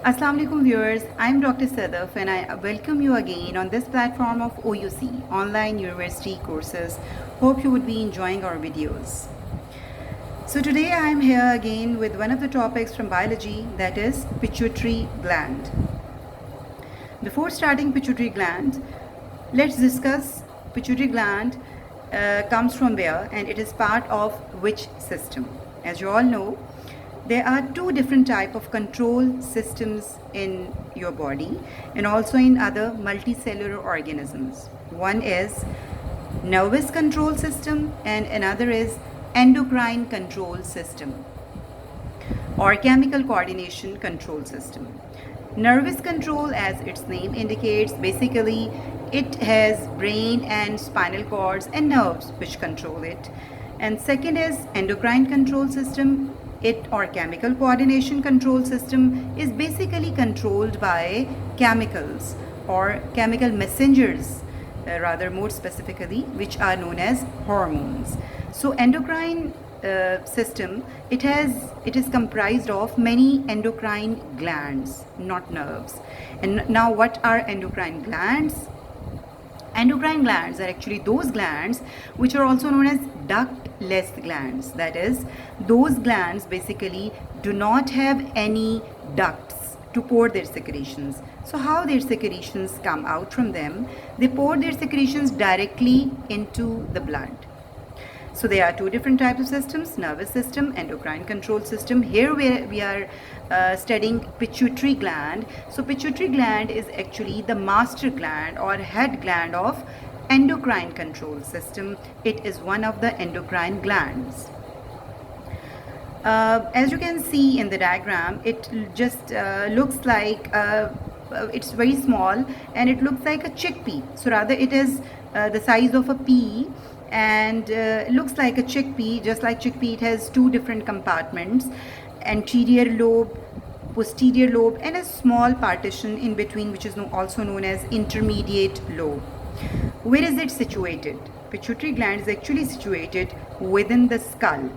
Assalamu alaikum viewers, I am Dr. Sadaf and I welcome you again on this platform of OUC, Online University Courses. Hope you would be enjoying our videos. So today I am here again with one of the topics from biology, that is pituitary gland. Before starting pituitary gland, let's discuss pituitary gland comes from where and it is part of which system. As you all know, there are two different type of control systems in your body and also in other multicellular organisms. One is nervous control system and another is endocrine control system or chemical coordination control system. Nervous control, as its name indicates, basically it has brain and spinal cords and nerves which control it. And second is endocrine control system. It or chemical coordination control system is basically controlled by chemicals or chemical messengers, rather more specifically, which are known as hormones. So endocrine system, it is comprised of many endocrine glands, not nerves. And now what are endocrine glands? Endocrine glands are actually those glands which are also known as ductless glands. That is, those glands basically do not have any ducts to pour their secretions. So how their secretions come out from them? They pour their secretions directly into the blood. So there are two different types of systems: nervous system, endocrine control system. Here we are studying pituitary gland. So pituitary gland is actually the master gland or head gland of endocrine control system. It is one of the endocrine glands. As you can see in the diagram, it just looks like it's very small and it looks like a chickpea. So rather it is the size of a pea and looks like a chickpea. Just like chickpea, it has two different compartments: anterior lobe, posterior lobe, and a small partition in between, which is also known as intermediate lobe. Where is it situated? Pituitary gland is actually situated within the skull.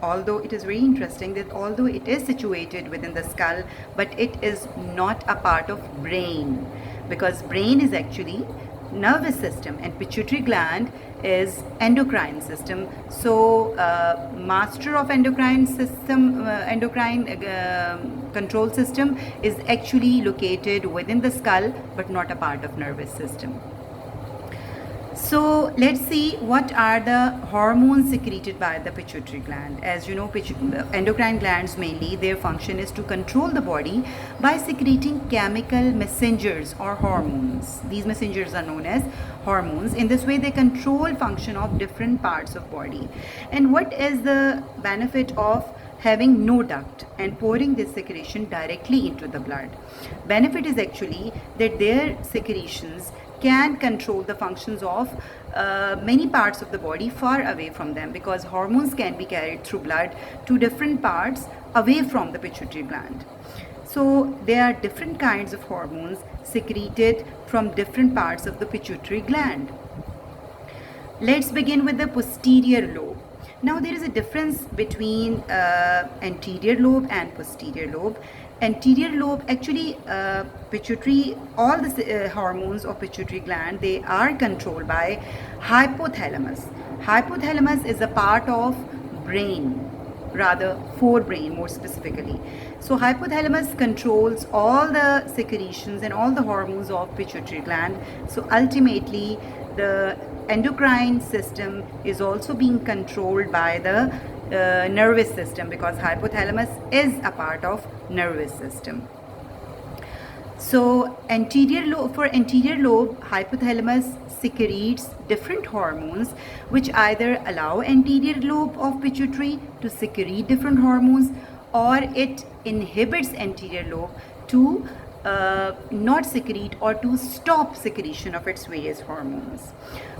Although it is very interesting that although it is situated within the skull, but it is not a part of brain, because brain is actually nervous system and pituitary gland is endocrine system. So master of endocrine system, control system is actually located within the skull but not a part of nervous system. So let's see what are the hormones secreted by the pituitary gland. As you know, endocrine glands mainly, their function is to control the body by secreting chemical messengers or hormones. These messengers are known as hormones. In this way, they control function of different parts of body. And what is the benefit of having no duct and pouring this secretion directly into the blood? Benefit is actually that their secretions can control the functions of many parts of the body far away from them, because hormones can be carried through blood to different parts away from the pituitary gland. So there are different kinds of hormones secreted from different parts of the pituitary gland. Let's begin with the posterior lobe. Now there is a difference between anterior lobe and posterior lobe. Anterior lobe, actually pituitary, all the hormones of pituitary gland, they are controlled by hypothalamus. Hypothalamus is a part of brain, rather forebrain more specifically. So hypothalamus controls all the secretions and all the hormones of pituitary gland. So ultimately the endocrine system is also being controlled by the nervous system, because hypothalamus is a part of nervous system. So anterior lobe, for anterior lobe, hypothalamus secretes different hormones which either allow anterior lobe of pituitary to secrete different hormones, or it inhibits anterior lobe to not secrete or to stop secretion of its various hormones.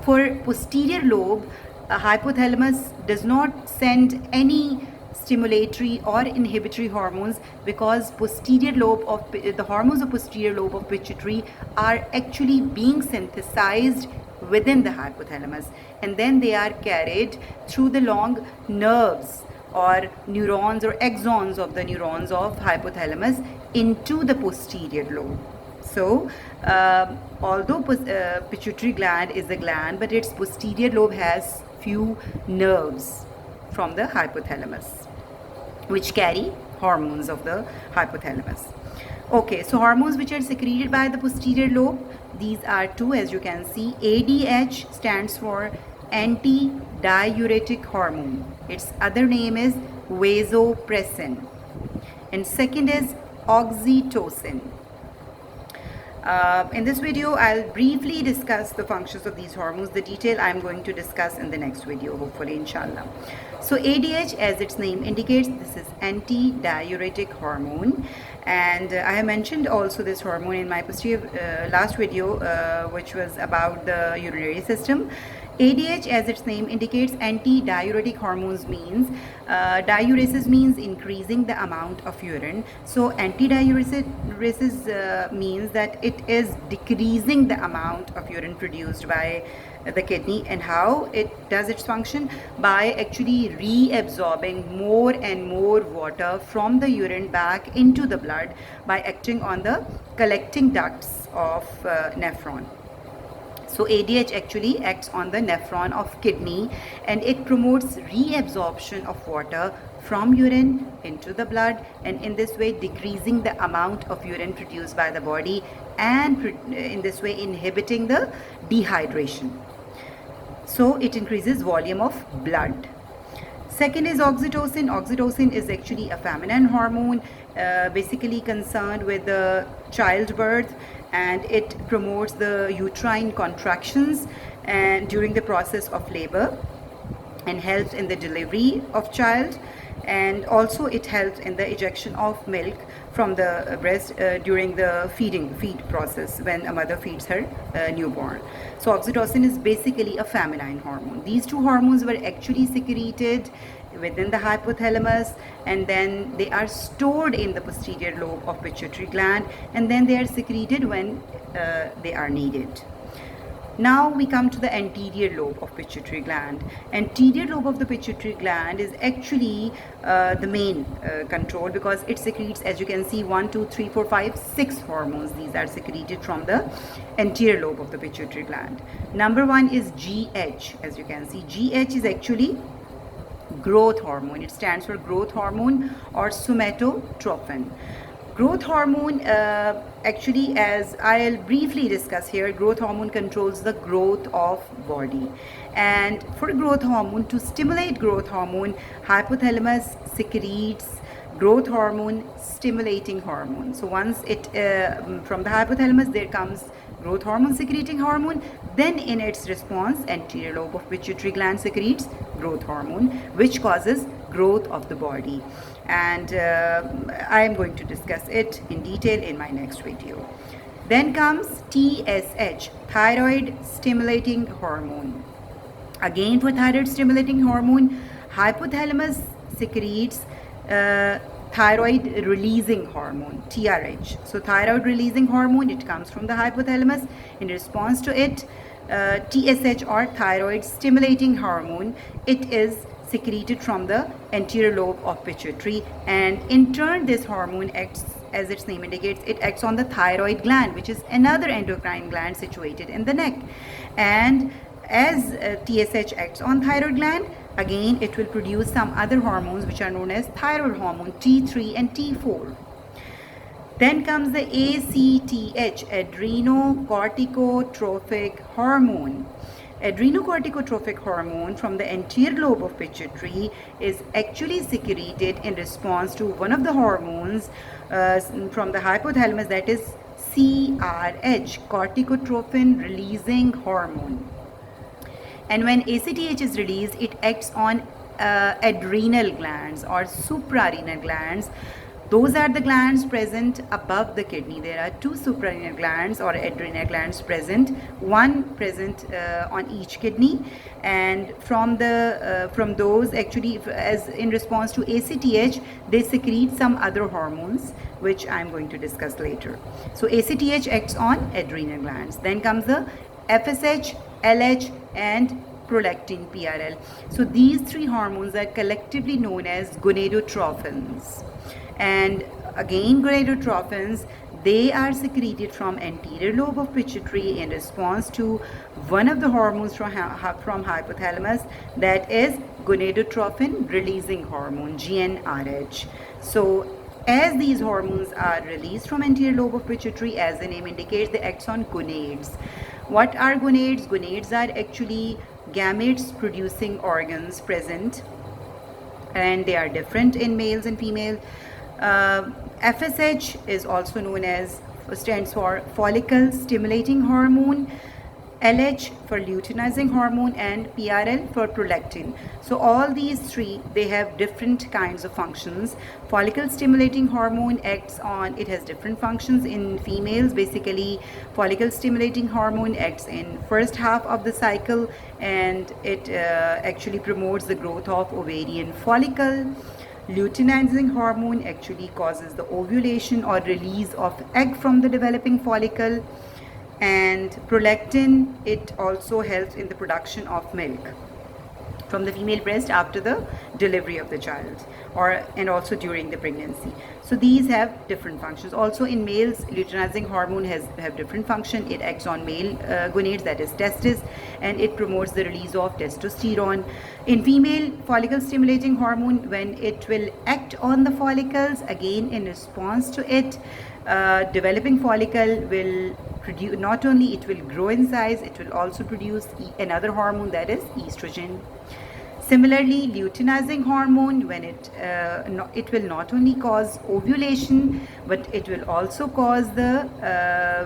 For posterior lobe, hypothalamus does not send any stimulatory or inhibitory hormones, because posterior lobe of the hormones of posterior lobe of pituitary are actually being synthesized within the hypothalamus, and then they are carried through the long nerves or neurons or axons of the neurons of hypothalamus into the posterior lobe. So although pituitary gland is a gland, but its posterior lobe has few nerves from the hypothalamus which carry hormones of the hypothalamus. Okay, so hormones which are secreted by the posterior lobe, these are two, as you can see. ADH stands for Antidiuretic Hormone. Its other name is vasopressin. And second is Oxytocin. In this video, I'll briefly discuss the functions of these hormones. The detail I'm going to discuss in the next video, hopefully, inshallah. So ADH, as its name indicates, this is antidiuretic hormone. And I have mentioned also this hormone in my last video, which was about the urinary system. ADH, as its name indicates, antidiuretic hormones means diuresis means increasing the amount of urine. So antidiuresis means that it is decreasing the amount of urine produced by the kidney. And how it does its function? By actually reabsorbing more and more water from the urine back into the blood by acting on the collecting ducts of nephron. So ADH actually acts on the nephron of kidney, and it promotes reabsorption of water from urine into the blood, and in this way decreasing the amount of urine produced by the body, and in this way inhibiting the dehydration. So it increases volume of blood. Second is oxytocin. Oxytocin is actually a feminine hormone, basically concerned with the childbirth, and it promotes the uterine contractions and during the process of labor, and helps in the delivery of child, and also it helps in the ejection of milk from the breast during the feed process when a mother feeds her newborn. So oxytocin is basically a feminine hormone. These two hormones were actually secreted within the hypothalamus, and then they are stored in the posterior lobe of pituitary gland, and then they are secreted when they are needed. Now we come to the anterior lobe of pituitary gland. Anterior lobe of the pituitary gland is actually the main control, because it secretes, as you can see, 1, 2, 3, 4, 5, 6 hormones. These are secreted from the anterior lobe of the pituitary gland. Number 1 is GH. As you can see, GH is actually growth hormone. It stands for growth hormone or somatotropin. Growth hormone, actually, as I'll briefly discuss here, growth hormone controls the growth of body. And for growth hormone, to stimulate growth hormone, hypothalamus secretes growth hormone stimulating hormone. So once it from the hypothalamus there comes growth hormone secreting hormone, then in its response anterior lobe of pituitary gland secretes growth hormone, which causes growth of the body. And I am going to discuss it in detail in my next video. Then comes TSH, thyroid stimulating hormone. Again, for thyroid stimulating hormone, hypothalamus secretes thyroid releasing hormone, TRH. So thyroid releasing hormone, it comes from the hypothalamus. In response to it, TSH or thyroid stimulating hormone, it is secreted from the anterior lobe of pituitary, and in turn this hormone acts, as its name indicates, it acts on the thyroid gland, which is another endocrine gland situated in the neck. And as TSH acts on thyroid gland, again it will produce some other hormones which are known as thyroid hormone T3 and T4. Then comes the ACTH, Adrenocorticotropic hormone. Adrenocorticotropic hormone from the anterior lobe of pituitary is actually secreted in response to one of the hormones from the hypothalamus, that is CRH, corticotropin releasing hormone. And when ACTH is released, it acts on adrenal glands or suprarenal glands. Those are the glands present above the kidney. There are 2 suprarenal glands or adrenal glands present, one present on each kidney. And from those, actually, as in response to ACTH, they secrete some other hormones, which I'm going to discuss later. So ACTH acts on adrenal glands. Then comes the FSH, LH, and Prolactin PRL. So these 3 hormones are collectively known as gonadotropins. And again, gonadotropins, they are secreted from anterior lobe of pituitary in response to one of the hormones from hypothalamus, that is gonadotropin releasing hormone GnRH. So as these hormones are released from anterior lobe of pituitary, as the name indicates, they act on gonads. What are gonads? Gonads are actually gametes producing organs present, and they are different in males and females. FSH is also known as, stands for follicle stimulating hormone, LH for luteinizing hormone, and PRL for prolactin. So all these three, they have different kinds of functions. Follicle stimulating hormone acts on, it has different functions in females. Basically, follicle stimulating hormone acts in first half of the cycle, and it actually promotes the growth of ovarian follicle. Luteinizing hormone actually causes the ovulation or release of egg from the developing follicle. And prolactin, it also helps in the production of milk from the female breast after the delivery of the child, and also during the pregnancy. So these have different functions. Also in males, luteinizing hormone have different function. It acts on male gonads, that is testes, and it promotes the release of testosterone. In female, follicle stimulating hormone, when it will act on the follicles, again in response to it, developing follicle will produce, not only it will grow in size, it will also produce another hormone, that is estrogen. Similarly, luteinizing hormone, when it will not only cause ovulation, but it will also cause the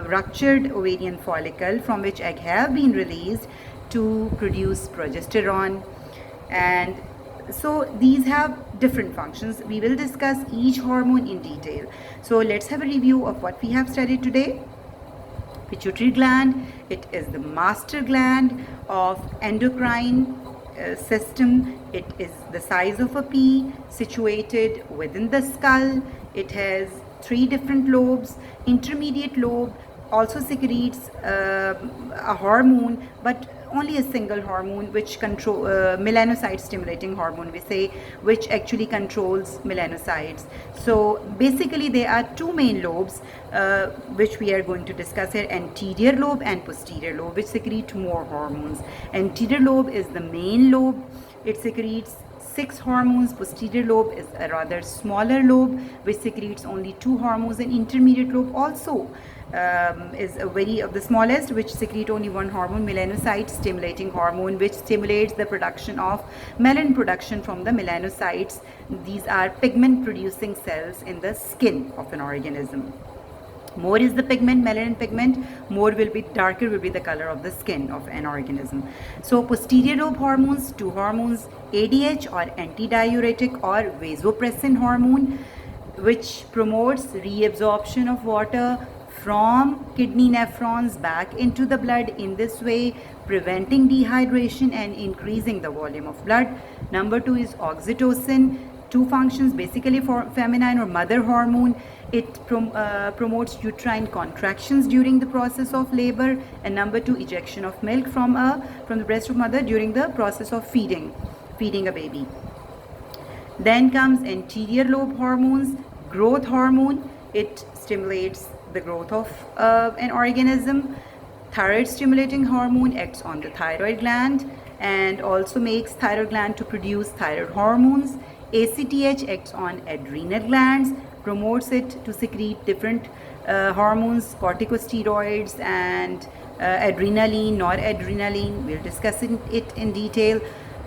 ruptured ovarian follicle from which egg have been released to produce progesterone. And so these have different functions. We will discuss each hormone in detail. So let's have a review of what we have studied today. Pituitary gland, it is the master gland of endocrine system. It is the size of a pea, situated within the skull. It has 3 different lobes. Intermediate lobe also secretes a hormone, but only a single hormone, which control melanocyte stimulating hormone, we say, which actually controls melanocytes. So basically there are 2 main lobes which we are going to discuss here: anterior lobe and posterior lobe, which secrete more hormones. Anterior lobe is the main lobe. It secretes 6 hormones. Posterior lobe is a rather smaller lobe which secretes only 2 hormones. And intermediate lobe also is the smallest, which secrete only 1 hormone, melanocyte stimulating hormone, which stimulates the production of melanin production from the melanocytes. These are pigment producing cells in the skin of an organism. More is the pigment, melanin pigment, darker will be the color of the skin of an organism. So posterior lobe hormones, 2 hormones: ADH or antidiuretic or vasopressin hormone, which promotes reabsorption of water from kidney nephrons back into the blood, in this way preventing dehydration and increasing the volume of blood. Number 2 is oxytocin, 2 functions, basically for feminine or mother hormone. It promotes uterine contractions during the process of labor. And number 2, ejection of milk from the breast of mother during the process of feeding a baby. Then comes anterior lobe hormones. Growth hormone, it stimulates the growth of an organism. Thyroid stimulating hormone acts on the thyroid gland and also makes thyroid gland to produce thyroid hormones. ACTH acts on adrenal glands, promotes it to secrete different hormones, corticosteroids and adrenaline, noradrenaline. We'll discuss it in detail.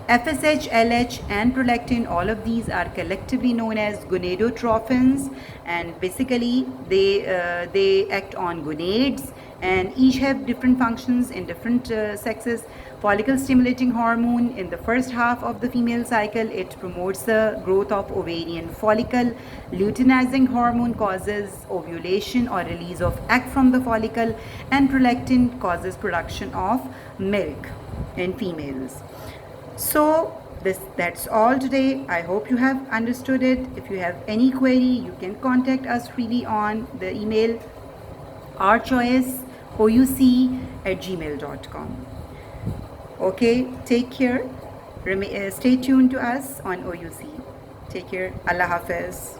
FSH, LH and prolactin, all of these are collectively known as gonadotropins, and basically they act on gonads, and each have different functions in different sexes. Follicle stimulating hormone, in the first half of the female cycle, it promotes the growth of ovarian follicle. Luteinizing hormone causes ovulation or release of egg from the follicle, and prolactin causes production of milk in females. So that's all today. I hope you have understood it. If you have any query, you can contact us freely on the email ourchoiceouc@gmail.com. Okay, take care. Stay tuned to us on OUC. Take care. Allah Hafiz.